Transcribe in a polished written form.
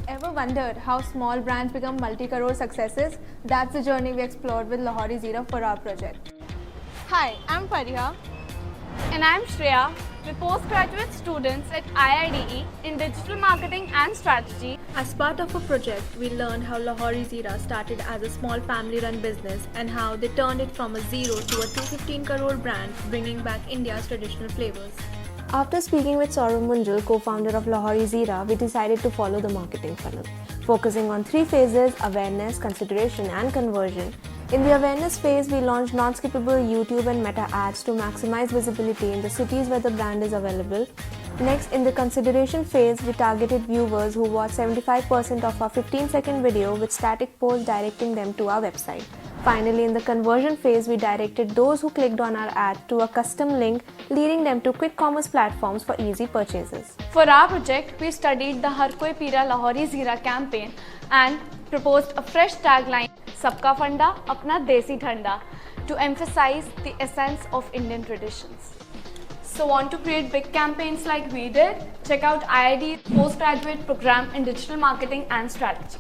Ever wondered how small brands become multi-crore successes? That's the journey we explored with Lahori Zira for our project. Hi, I'm Pariha. And I'm Shreya. We're postgraduate students at IIDE in Digital Marketing and Strategy. As part of a project, we learned how Lahori Zira started as a small family-run business and how they turned it from a zero to a 215 crore brand, bringing back India's traditional flavors. After speaking with Saurav Munjal, co-founder of Lahori Zira, we decided to follow the marketing funnel, focusing on 3 phases: awareness, consideration and conversion. In the awareness phase, we launched non-skippable YouTube and Meta ads to maximize visibility in the cities where the brand is available. Next, in the consideration phase, we targeted viewers who watched 75% of our 15-second video with static posts directing them to our website. Finally, in the conversion phase, we directed those who clicked on our ad to a custom link, leading them to quick commerce platforms for easy purchases. For our project, we studied the Har Koi Pira Lahori Zira campaign and proposed a fresh tagline, Sabka Fanda, Apna Desi Thanda, to emphasize the essence of Indian traditions. So want to create big campaigns like we did? Check out IID's postgraduate program in Digital Marketing and Strategy.